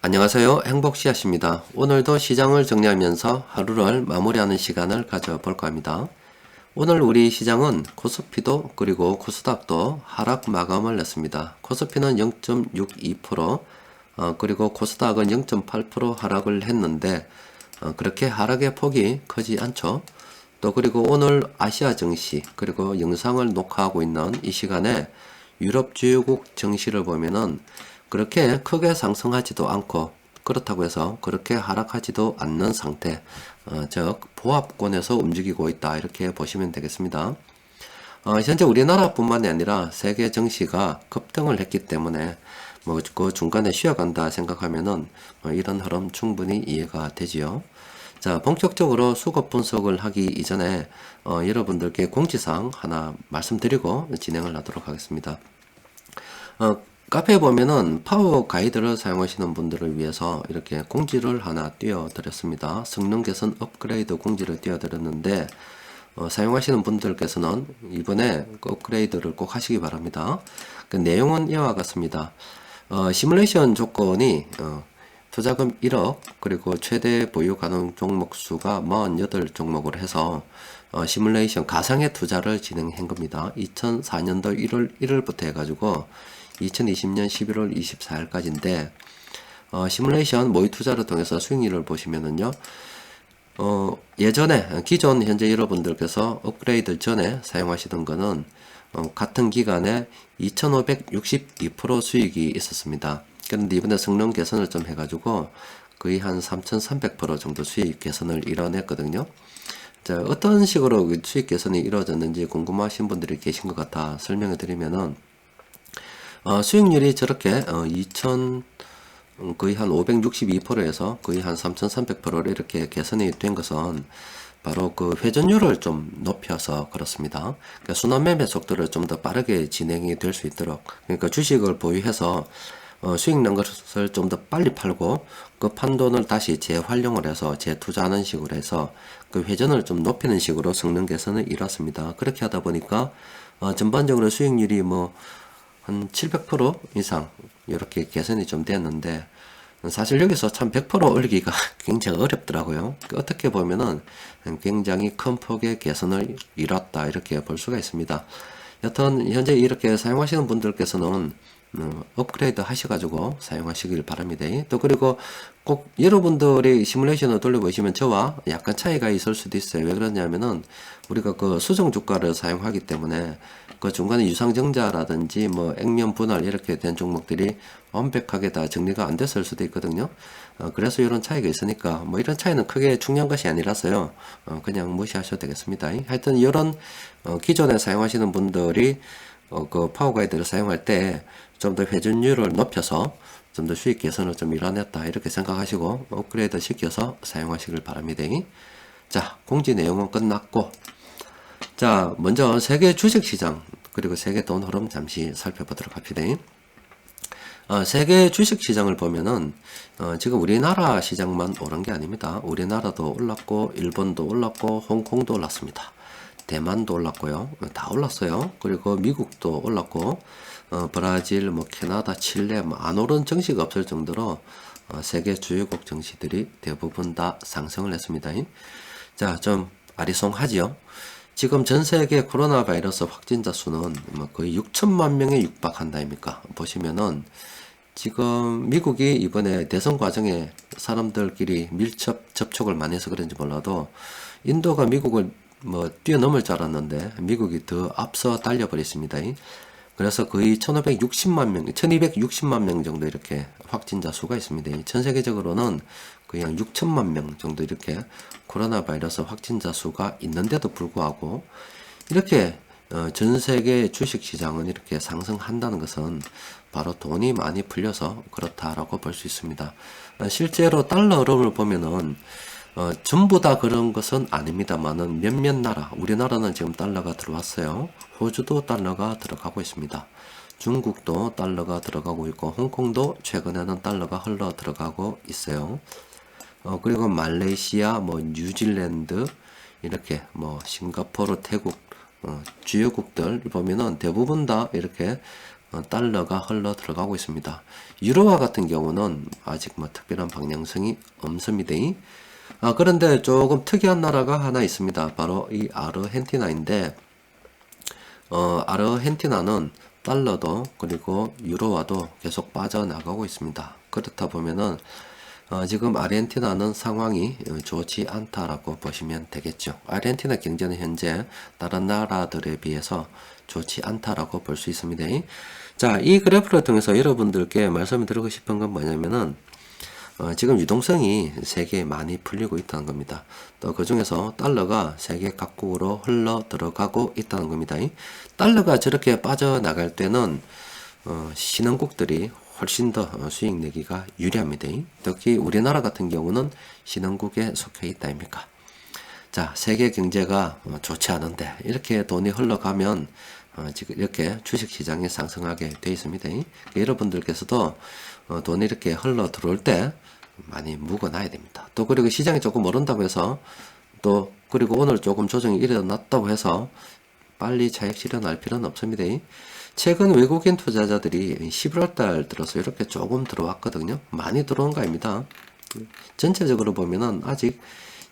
안녕하세요. 행복씨앗입니다. 오늘도 시장을 정리하면서 하루를 마무리하는 시간을 가져볼까 합니다. 오늘 우리 시장은 코스피도 그리고 코스닥도 하락 마감을 냈습니다. 코스피는 0.62%, 그리고 코스닥은 0.8% 하락을 했는데 그렇게 하락의 폭이 크지 않죠. 또 그리고 오늘 아시아 증시 그리고 영상을 녹화하고 있는 이 시간에 유럽 주요국 증시를 보면은 그렇게 크게 상승하지도 않고 그렇다고 해서 그렇게 하락하지도 않는 상태, 즉 보합권에서 움직이고 있다 이렇게 보시면 되겠습니다. 현재 우리나라뿐만이 아니라 세계 증시가 급등을 했기 때문에 뭐 그 중간에 쉬어간다 생각하면은 이런 흐름 충분히 이해가 되지요. 자, 본격적으로 수급 분석을 하기 이전에 여러분들께 공지사항 하나 말씀드리고 진행을 하도록 하겠습니다. 카페에 보면은 파워 가이드를 사용하시는 분들을 위해서 이렇게 공지를 하나 띄워드렸습니다. 성능 개선 업그레이드 공지를 띄워드렸는데 사용하시는 분들께서는 이번에 그 업그레이드를 꼭 하시기 바랍니다. 그 내용은 이와 같습니다. 시뮬레이션 조건이 투자금 1억 그리고 최대 보유 가능 종목 수가 48종목을 해서 시뮬레이션 가상의 투자를 진행한 겁니다. 2004년도 1월 1일부터 해가지고 2020년 11월 24일까지인데 시뮬레이션 모의 투자를 통해서 수익률을 보시면은요, 예전에 기존 현재 여러분들께서 업그레이드 전에 사용하시던 거는 같은 기간에 2562% 수익이 있었습니다. 그런데 이번에 성능 개선을 좀 해가지고 거의 한 3300% 정도 수익 개선을 이뤄냈거든요. 자, 어떤 식으로 수익 개선이 이루어졌는지 궁금하신 분들이 계신 것 같아 설명해 드리면은 수익률이 저렇게 거의 한 562%에서 거의 한 3300%를 이렇게 개선이 된 것은 바로 그 회전율을 좀 높여서 그렇습니다. 그러니까 순환매매 속도를 좀 더 빠르게 진행이 될 수 있도록, 그러니까 주식을 보유해서 수익 난 것을 좀 더 빨리 팔고 그 판돈을 다시 재활용을 해서 재투자하는 식으로 해서 그 회전을 좀 높이는 식으로 성능 개선을 이뤘습니다. 그렇게 하다 보니까 전반적으로 수익률이 뭐 한 700% 이상 이렇게 개선이 좀 됐는데 사실 여기서 참 100% 올리기가 굉장히 어렵더라고요. 어떻게 보면은 굉장히 큰 폭의 개선을 이뤘다 이렇게 볼 수가 있습니다. 여튼 현재 이렇게 사용하시는 분들께서는 업그레이드 하셔가지고 사용하시길 바랍니다. 또 그리고 꼭 여러분들이 시뮬레이션을 돌려보시면 저와 약간 차이가 있을 수도 있어요. 왜 그러냐면은 우리가 그 수정 주가를 사용하기 때문에 그 중간에 유상증자라든지 뭐 액면 분할 이렇게 된 종목들이 완벽하게 다 정리가 안 됐을 수도 있거든요. 그래서 이런 차이가 있으니까 뭐 이런 차이는 크게 중요한 것이 아니라서요. 그냥 무시하셔도 되겠습니다. 하여튼 이런 기존에 사용하시는 분들이 그 파워 가이드를 사용할 때 좀 더 회전율을 높여서 좀 더 수익 개선을 좀 이뤄냈다 이렇게 생각하시고 업그레이드 시켜서 사용하시길 바랍니다. 자, 공지 내용은 끝났고, 자, 먼저 세계 주식시장 그리고 세계 돈 흐름 잠시 살펴보도록 합니다. 세계 주식시장을 보면은 지금 우리나라 시장만 오른 게 아닙니다. 우리나라도 올랐고 일본도 올랐고 홍콩도 올랐습니다. 대만도 올랐고요. 다 올랐어요. 그리고 미국도 올랐고 브라질, 뭐 캐나다, 칠레 뭐 안 오른 증시가 없을 정도로 세계 주요국 증시들이 대부분 다 상승을 했습니다. 자, 좀 아리송하지요. 지금 전 세계 코로나 바이러스 확진자 수는 뭐 거의 6천만 명에 육박한다 아닙니까? 보시면은 지금 미국이 이번에 대선 과정에 사람들끼리 밀접 접촉을 많이 해서 그런지 몰라도 인도가 미국을 뭐 뛰어넘을 줄 알았는데 미국이 더 앞서 달려버렸습니다. 그래서 거의 1560만 명, 1260만 명 정도 이렇게 확진자 수가 있습니다. 전 세계적으로는 거의 한 6천만 명 정도 이렇게 코로나 바이러스 확진자 수가 있는데도 불구하고 이렇게 전 세계 주식 시장은 이렇게 상승한다는 것은 바로 돈이 많이 풀려서 그렇다라고 볼 수 있습니다. 실제로 달러 흐름을 보면은 전부 다 그런 것은 아닙니다만은 몇몇 나라, 우리나라는 지금 달러가 들어왔어요. 호주도 달러가 들어가고 있습니다. 중국도 달러가 들어가고 있고 홍콩도 최근에는 달러가 흘러 들어가고 있어요. 그리고 말레이시아, 뭐 뉴질랜드 이렇게 뭐 싱가포르, 태국 주요국들 보면은 대부분 다 이렇게 달러가 흘러 들어가고 있습니다. 유로화 같은 경우는 아직 뭐 특별한 방향성이 없습니다. 그런데 조금 특이한 나라가 하나 있습니다. 바로 이 아르헨티나인데, 아르헨티나는 달러도 그리고 유로화도 계속 빠져나가고 있습니다. 그렇다 보면은 지금 아르헨티나는 상황이 좋지 않다라고 보시면 되겠죠. 아르헨티나 경제는 현재 다른 나라들에 비해서 좋지 않다라고 볼 수 있습니다. 자, 이 그래프를 통해서 여러분들께 말씀을 드리고 싶은 건 뭐냐면은 지금 유동성이 세계에 많이 풀리고 있다는 겁니다. 또 그 중에서 달러가 세계 각국으로 흘러 들어가고 있다는 겁니다. 달러가 저렇게 빠져나갈 때는 신흥국들이 훨씬 더 수익 내기가 유리합니다. 특히 우리나라 같은 경우는 신흥국에 속해 있다 아닙니까? 자, 세계 경제가 좋지 않은데 이렇게 돈이 흘러가면 지금 이렇게 주식시장이 상승하게 되어 있습니다. 여러분들께서도 돈이 이렇게 흘러 들어올 때 많이 묵어놔야 됩니다. 또 그리고 시장이 조금 오른다고 해서 또 그리고 오늘 조금 조정이 일어났다고 해서 빨리 차익 실현할 필요는 없습니다. 최근 외국인 투자자들이 11월 달 들어서 이렇게 조금 들어왔거든요. 많이 들어온 거 아닙니다. 전체적으로 보면은 아직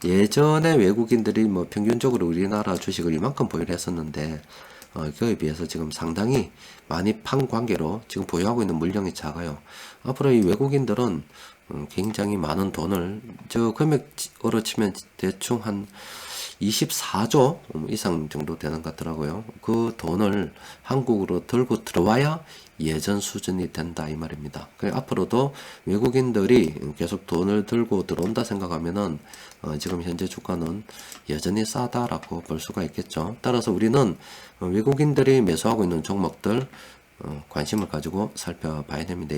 예전에 외국인들이 뭐 평균적으로 우리나라 주식을 이만큼 보유를 했었는데 그에 비해서 지금 상당히 많이 판 관계로 지금 보유하고 있는 물량이 작아요. 앞으로 이 외국인들은 굉장히 많은 돈을 저 금액으로 치면 대충 한 24조 이상 정도 되는 것 같더라고요. 그 돈을 한국으로 들고 들어와야 예전 수준이 된다 이 말입니다. 앞으로도 외국인들이 계속 돈을 들고 들어온다 생각하면은 지금 현재 주가는 여전히 싸다라고 볼 수가 있겠죠. 따라서 우리는 외국인들이 매수하고 있는 종목들 관심을 가지고 살펴봐야 됩니다.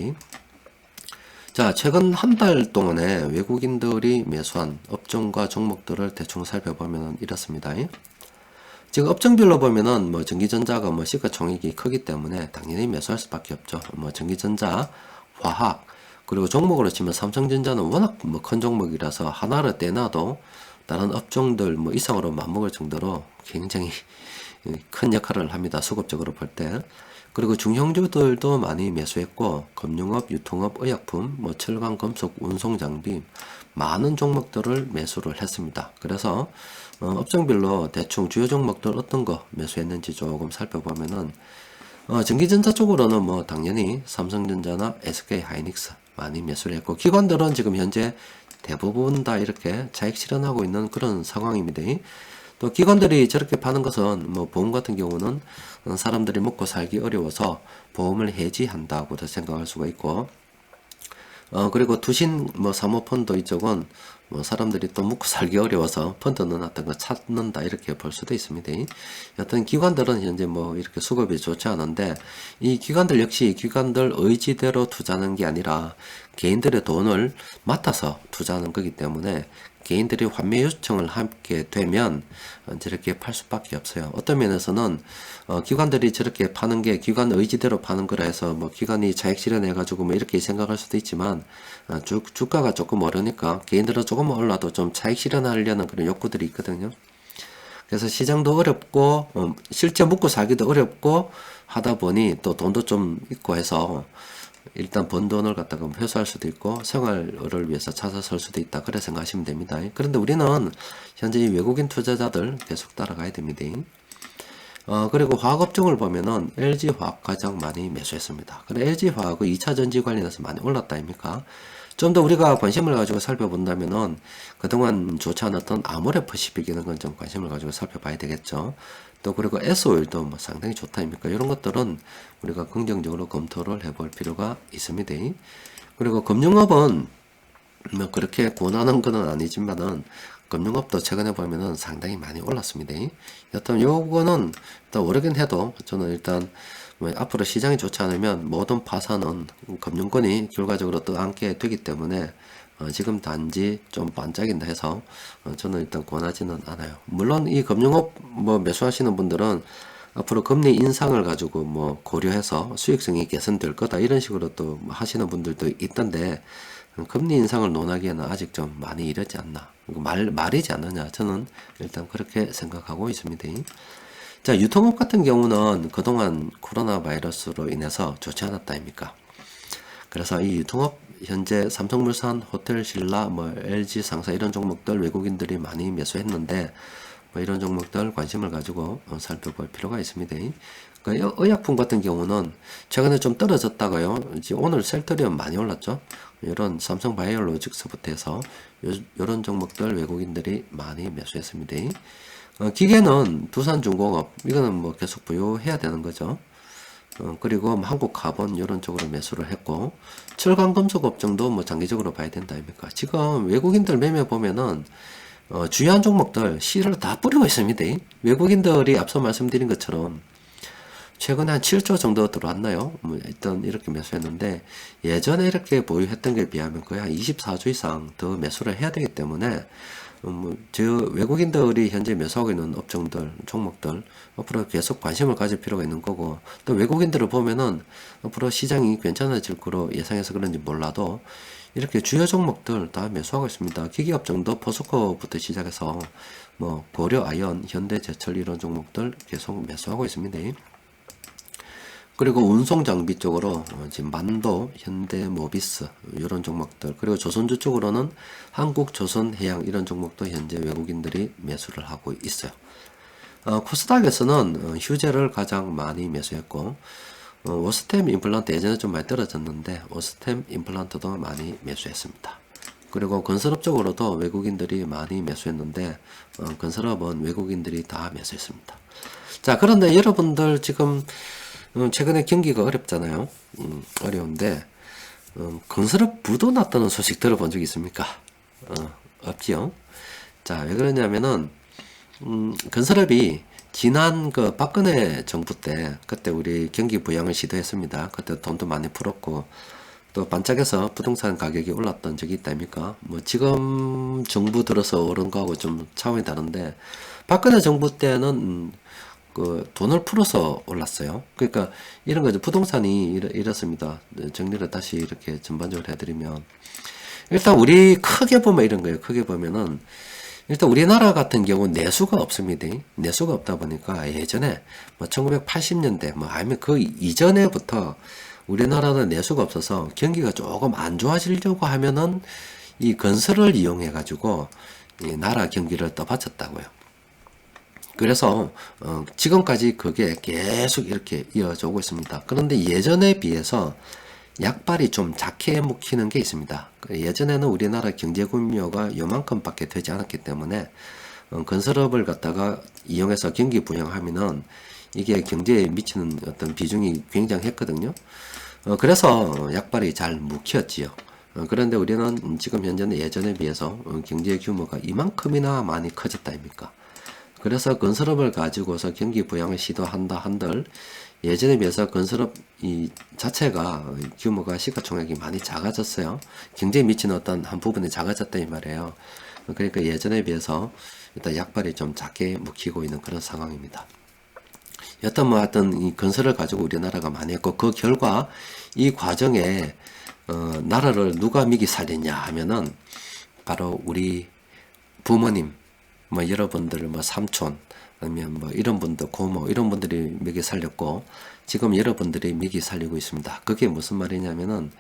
자, 최근 한 달 동안에 외국인들이 매수한 업종과 종목들을 대충 살펴보면 이렇습니다. 지금 업종별로 보면은 뭐 전기전자가 뭐 시가총액이 크기 때문에 당연히 매수할 수밖에 없죠. 뭐 전기전자, 화학, 그리고 종목으로 치면 삼성전자는 워낙 뭐 큰 종목이라서 하나를 떼놔도 다른 업종들 뭐 이상으로 맞먹을 정도로 굉장히 큰 역할을 합니다. 수급적으로 볼 때. 그리고 중형주들도 많이 매수했고 금융업, 유통업, 의약품, 뭐 철강, 금속, 운송장비 많은 종목들을 매수를 했습니다. 그래서 업종별로 대충 주요 종목들 어떤 거 매수했는지 조금 살펴보면은 전기전자 쪽으로는 뭐 당연히 삼성전자나 SK하이닉스 많이 매수를 했고 기관들은 지금 현재 대부분 다 이렇게 차익 실현하고 있는 그런 상황입니다. 또 기관들이 저렇게 파는 것은 뭐 보험 같은 경우는 사람들이 먹고 살기 어려워서 보험을 해지한다고도 생각할 수가 있고 그리고 투신 뭐 사모펀드 이쪽은 뭐 사람들이 또 먹고 살기 어려워서 펀드 넣어놨던 거 찾는다 이렇게 볼 수도 있습니다. 여튼 기관들은 현재 뭐 이렇게 수급이 좋지 않은데 이 기관들 역시 기관들 의지대로 투자하는 게 아니라 개인들의 돈을 맡아서 투자하는 거기 때문에 개인들이 환매 요청을 하게 되면 저렇게 팔 수밖에 없어요. 어떤 면에서는 기관들이 저렇게 파는 게 기관 의지대로 파는 거라 해서 뭐 기관이 차익 실현해 가지고 뭐 이렇게 생각할 수도 있지만 주가가 조금 오르니까 개인들은 조금 올라도 좀 차익 실현하려는 그런 욕구들이 있거든요. 그래서 시장도 어렵고 실제 먹고 살기도 어렵고 하다 보니 또 돈도 좀 있고 해서 일단 번 돈을 갖다가 회수할 수도 있고 생활을 위해서 찾아설 수도 있다 그래 생각하시면 됩니다. 그런데 우리는 현재 이 외국인 투자자들 계속 따라가야 됩니다. 그리고 화학업종을 보면은 LG화학 가장 많이 매수했습니다. 그래 LG화학은 2차전지 관련해서 많이 올랐다 아닙니까? 좀 더 우리가 관심을 가지고 살펴본다면은 그동안 좋지 않았던 아모레퍼시픽 이런 건 좀 관심을 가지고 살펴봐야 되겠죠. 또 그리고 S오일도 뭐 상당히 좋다 아닙니까? 이런 것들은 우리가 긍정적으로 검토를 해볼 필요가 있습니다. 그리고 금융업은 뭐 그렇게 권하는 건 아니지만은 금융업도 최근에 보면은 상당히 많이 올랐습니다. 여튼 요거는 또 오르긴 해도 저는 일단 뭐 앞으로 시장이 좋지 않으면 모든 파산은 금융권이 결과적으로 떠안게 되기 때문에 지금 단지 좀 반짝인다 해서 저는 일단 권하지는 않아요. 물론 이 금융업 뭐 매수하시는 분들은 앞으로 금리 인상을 가지고 뭐 고려해서 수익성이 개선될 거다 이런 식으로 또 하시는 분들도 있던데 금리 인상을 논하기에는 아직 좀 많이 이르지 않나 말이지 않느냐 저는 일단 그렇게 생각하고 있습니다. 자, 유통업 같은 경우는 그동안 코로나 바이러스로 인해서 좋지 않았다 아닙니까? 그래서 이 유통업 현재 삼성물산, 호텔신라, 뭐 LG상사 이런 종목들 외국인들이 많이 매수했는데 뭐 이런 종목들 관심을 가지고 살펴볼 필요가 있습니다. 그 의약품 같은 경우는 최근에 좀 떨어졌다가요. 이제 오늘 셀트리온 많이 올랐죠. 이런 삼성바이오로직스부터 해서 이런 종목들 외국인들이 많이 매수했습니다. 기계는 두산중공업 이거는 뭐 계속 보유해야 되는 거죠. 그리고 뭐 한국카본 이런 쪽으로 매수를 했고 철강금속 업종도 뭐 장기적으로 봐야 된다 아닙니까? 지금 외국인들 매매 보면은 주요한 종목들 C를 다 뿌리고 있습니다. 외국인들이 앞서 말씀드린 것처럼 최근에 한 7조 정도 들어왔나요? 뭐 일단 이렇게 매수했는데 예전에 이렇게 보유했던 게 비하면 거의 한 24조 이상 더 매수를 해야 되기 때문에 저 외국인들이 현재 매수하고 있는 업종들, 종목들 앞으로 계속 관심을 가질 필요가 있는 거고 또 외국인들을 보면은 앞으로 시장이 괜찮아질 거로 예상해서 그런지 몰라도 이렇게 주요 종목들 다 매수하고 있습니다. 기계업종도 포스코부터 시작해서 뭐 고려, 아연, 현대제철 이런 종목들 계속 매수하고 있습니다. 그리고 운송장비 쪽으로 지금 만도, 현대모비스 이런 종목들 그리고 조선주 쪽으로는 한국조선해양 이런 종목도 현재 외국인들이 매수를 하고 있어요. 코스닥에서는 휴재를 가장 많이 매수했고 오스템 임플란트 예전에 좀 많이 떨어졌는데 오스템 임플란트도 많이 매수했습니다. 그리고 건설업 쪽으로도 외국인들이 많이 매수했는데 건설업은 외국인들이 다 매수했습니다. 자, 그런데 여러분들 지금 최근에 경기가 어렵잖아요. 어려운데 건설업 부도 났다는 소식 들어본 적 있습니까? 없지요. 자, 왜 그러냐면은 건설업이 지난 그 박근혜 정부 때 그때 우리 경기 부양을 시도했습니다. 그때 돈도 많이 풀었고 또 반짝해서 부동산 가격이 올랐던 적이 있다 아닙니까? 뭐 지금 정부 들어서 오른 거하고 좀 차원이 다른데 박근혜 정부 때는 그 돈을 풀어서 올랐어요. 그러니까 이런 거죠. 부동산이 이렇습니다. 정리를 다시 이렇게 전반적으로 해드리면 일단 우리 크게 보면 이런 거예요. 크게 보면은 일단 우리나라 같은 경우 내수가 없습니다. 내수가 없다 보니까 예전에 뭐 1980년대 뭐 아니면 그 이전에부터 우리나라는 내수가 없어서 경기가 조금 안 좋아지려고 하면은 이 건설을 이용해 가지고 이 나라 경기를 떠받쳤다고요. 그래서 지금까지 그게 계속 이렇게 이어져 오고 있습니다. 그런데 예전에 비해서 약발이 좀 작게 묵히는 게 있습니다. 예전에는 우리나라 경제 규모가 요만큼밖에 되지 않았기 때문에 건설업을 갖다가 이용해서 경기 부양하면은 이게 경제에 미치는 어떤 비중이 굉장했거든요. 그래서 약발이 잘 묵혔지요. 그런데 우리는 지금 현재는 예전에 비해서 경제 규모가 이만큼이나 많이 커졌다 아닙니까? 그래서 건설업을 가지고서 경기 부양을 시도한다 한들 예전에 비해서 건설업 이 자체가 규모가 시가총액이 많이 작아졌어요. 경제에 미치는 어떤 한 부분이 작아졌다 이 말이에요. 그러니까 예전에 비해서 일단 약발이 좀 작게 묵히고 있는 그런 상황입니다. 여튼 뭐 하여튼 이 건설을 가지고 우리나라가 많이 했고 그 결과 이 과정에 나라를 누가 미기 살렸냐 하면은 바로 우리 부모님 뭐 여러분들 뭐 삼촌 아니면 뭐 이런 분들 고모 이런 분들이 미기 살렸고 지금 여러분들이 미기 살리고 있습니다. 그게 무슨 말이냐면은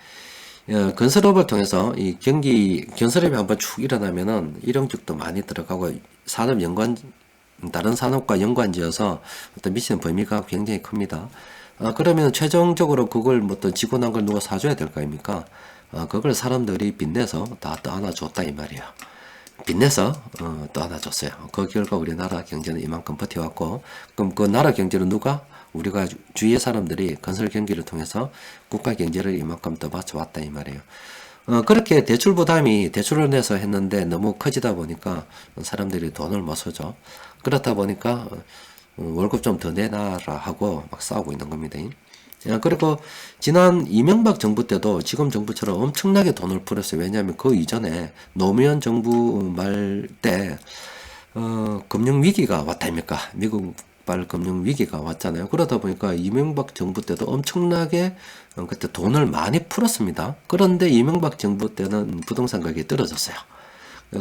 건설업을 통해서 이 건설업이 한번 쭉 일어나면은 일용직도 많이 들어가고 산업 연관 다른 산업과 연관지어서 어떤 미치는 범위가 굉장히 큽니다. 그러면 최종적으로 그걸 뭐 어떤 지고 난 걸 누가 사줘야 될 거 아닙니까? 그걸 사람들이 빚내서 다 떠안아줬다 이 말이야. 빚내서 떠안아줬어요. 그 결과 우리나라 경제는 이만큼 버텨왔고 그럼 그 나라 경제는 누가? 우리가 주위의 사람들이 건설 경기를 통해서 국가 경제를 이만큼 떠받쳐왔다 이 말이에요. 그렇게 대출 부담이 대출을 내서 했는데 너무 커지다 보니까 사람들이 돈을 못 써줘. 그렇다 보니까 월급 좀 더 내놔라 하고 막 싸우고 있는 겁니다. 그리고 지난 이명박 정부 때도 지금 정부처럼 엄청나게 돈을 풀었어요. 왜냐하면 그 이전에 노무현 정부 말 때 금융위기가 왔다 아닙니까? 미국발 금융위기가 왔잖아요. 그러다 보니까 이명박 정부 때도 엄청나게 그때 돈을 많이 풀었습니다. 그런데 이명박 정부 때는 부동산 가격이 떨어졌어요.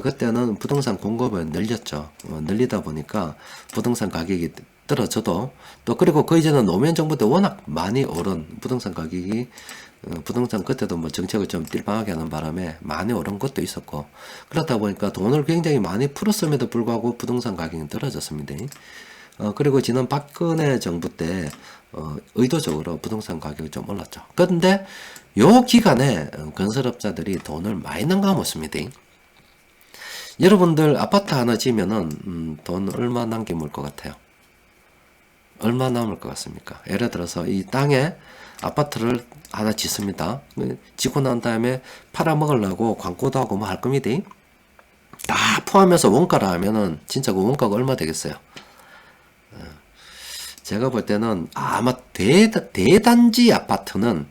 그때는 부동산 공급을 늘렸죠. 늘리다 보니까 부동산 가격이 떨어져도 또 그리고 그 이전에 노무현 정부 때 워낙 많이 오른 부동산 가격이 부동산 그때도 뭐 정책을 좀 띨빵하게 하는 바람에 많이 오른 것도 있었고 그렇다 보니까 돈을 굉장히 많이 풀었음에도 불구하고 부동산 가격이 떨어졌습니다. 그리고 지난 박근혜 정부 때 의도적으로 부동산 가격이 좀 올랐죠. 그런데 요 기간에 건설업자들이 돈을 많이 남겨먹습니다. 여러분들 아파트 하나 지으면은 돈 얼마 남겨먹을 것 같아요? 얼마 남을 것 같습니까? 예를 들어서 이 땅에 아파트를 하나 짓습니다. 짓고 난 다음에 팔아먹으려고 광고도 하고 뭐 할 겁니다. 다 포함해서 원가라 하면은 진짜 그 원가가 얼마 되겠어요? 제가 볼 때는 아마 대단지 아파트는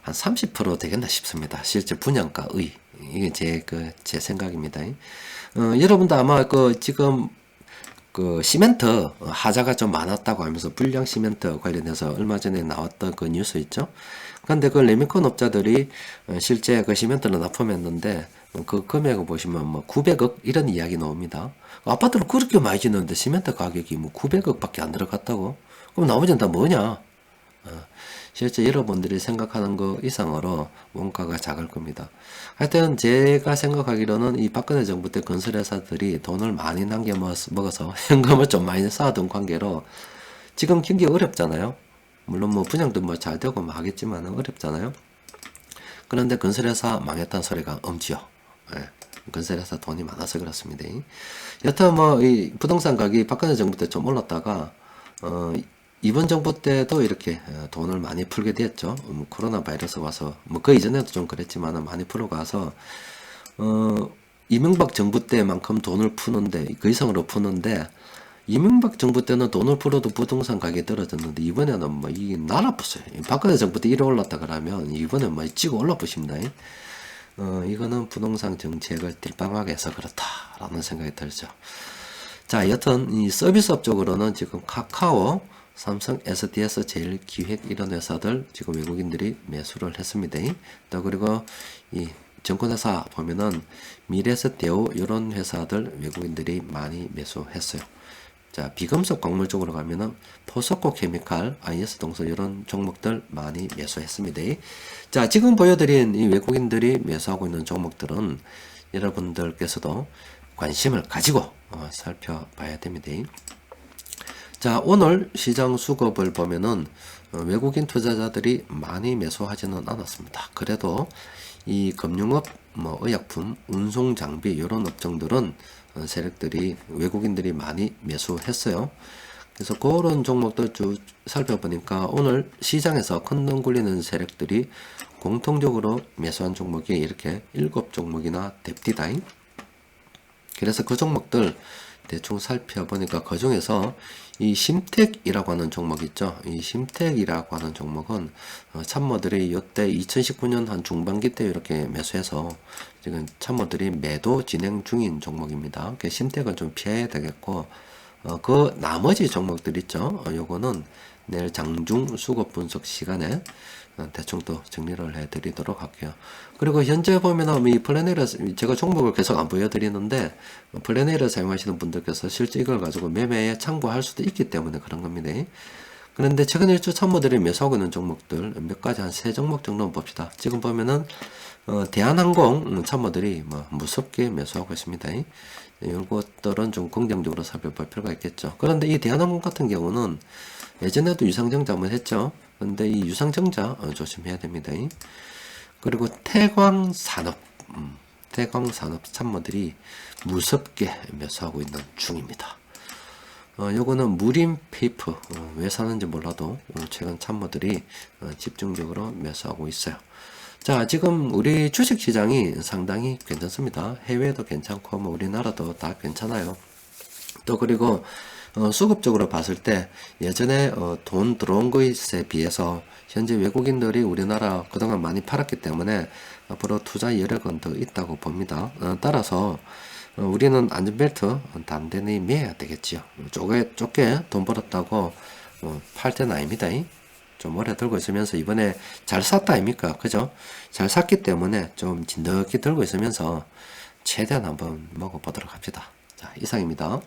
한 30% 되겠나 싶습니다. 실제 분양가의. 이게 제 생각입니다. 여러분도 아마 지금 시멘트 하자가 좀 많았다고 하면서 불량 시멘트 관련해서 얼마 전에 나왔던 그 뉴스 있죠. 근데 그 레미콘 업자들이 실제 그 시멘트를 납품했는데 그 금액을 보시면 뭐 900억 이런 이야기 나옵니다. 아파트를 그렇게 많이 짓는데 시멘트 가격이 뭐 900억 밖에 안 들어갔다고? 그럼 나머지는 다 뭐냐? 실제 여러분들이 생각하는 거 이상으로 원가가 작을 겁니다. 하여튼 제가 생각하기로는 이 박근혜 정부 때 건설회사들이 돈을 많이 남겨 먹어서 현금을 좀 많이 쌓아둔 관계로 지금 경기가 어렵잖아요. 물론 뭐 분양도 뭐 잘 되고 뭐 하겠지만 어렵잖아요. 그런데 건설회사 망했다는 소리가 엄지요. 예. 건설회사 돈이 많아서 그렇습니다. 여튼 뭐 이 부동산 가격이 박근혜 정부 때 좀 올랐다가 이번 정부 때도 이렇게 돈을 많이 풀게 됐죠. 코로나 바이러스 와서 뭐 그 이전에도 좀 그랬지만 많이 풀어가서 이명박 정부 때만큼 돈을 푸는데 그 이상으로 푸는데 이명박 정부 때는 돈을 풀어도 부동산 가격이 떨어졌는데 이번에는 뭐 이게 날아붙어요. 박근혜 정부 때 이래 올랐다 그러면 이번에 뭐 찍어 올라붙습니다. 이거는 부동산 정책을 딜빵하게 해서 그렇다라는 생각이 들죠. 자, 여튼 이 서비스업 쪽으로는 지금 카카오, 삼성, SDS, 제일기획 이런 회사들 지금 외국인들이 매수를 했습니다. 또 그리고 이 증권회사 보면은 미래에셋, 대우 이런 회사들 외국인들이 많이 매수했어요. 자, 비금속 광물 쪽으로 가면은 포스코 케미칼, IS동서 이런 종목들 많이 매수했습니다. 자, 지금 보여드린 이 외국인들이 매수하고 있는 종목들은 여러분들께서도 관심을 가지고 살펴봐야 됩니다. 자, 오늘 시장 수급을 보면은 외국인 투자자들이 많이 매수하지는 않았습니다. 그래도 이 금융업, 뭐 의약품, 운송 장비 이런 업종들은 세력들이 외국인들이 많이 매수했어요. 그래서 그런 종목들 쭉 살펴보니까 오늘 시장에서 큰돈 굴리는 세력들이 공통적으로 매수한 종목이 이렇게 7종목이나 됩니다. 그래서 그 종목들 대충 살펴보니까 그 중에서 이 심택이라고 하는 종목 있죠. 이 심택이라고 하는 종목은 참모들이 이때 2019년 한 중반기 때 이렇게 매수해서 지금 참모들이 매도 진행 중인 종목입니다. 그 심택은 좀 피해야 되겠고 그 나머지 종목들 있죠. 요거는 내일 장중 수급 분석 시간에 대충 또 정리를 해드리도록 할게요. 그리고 현재 보면은 이 플래너를 제가 종목을 계속 안 보여드리는데 플래너를 사용하시는 분들께서 실제 이걸 가지고 매매에 참고할 수도 있기 때문에 그런 겁니다. 그런데 최근 일주 참모들이 매수하고 있는 종목들 몇 가지 한 3종목 정도 봅시다. 지금 보면은 대한항공 참모들이 뭐 무섭게 매수하고 있습니다. 이것들은 좀 긍정적으로 살펴볼 필요가 있겠죠. 그런데 이 대한항공 같은 경우는 예전에도 유상증자 한번 했죠. 근데 이 유상증자 조심해야 됩니다. 그리고 태광산업 참모들이 무섭게 매수하고 있는 중입니다. 요거는 무림페이퍼 왜 사는지 몰라도 최근 참모들이 집중적으로 매수하고 있어요. 자, 지금 우리 주식시장이 상당히 괜찮습니다. 해외도 괜찮고 뭐 우리나라도 다 괜찮아요. 또 그리고 수급적으로 봤을 때 예전에 돈 들어온 것에 비해서 현재 외국인들이 우리나라 그동안 많이 팔았기 때문에 앞으로 투자 여력은 더 있다고 봅니다. 따라서 우리는 안전벨트 단단히 매야 되겠지요. 좁게 돈 벌었다고 팔 때는 아닙니다. 좀 오래 들고 있으면서 이번에 잘 샀다 아닙니까? 그죠? 잘 샀기 때문에 좀 진득히 들고 있으면서 최대한 한번 먹어보도록 합시다. 자, 이상입니다.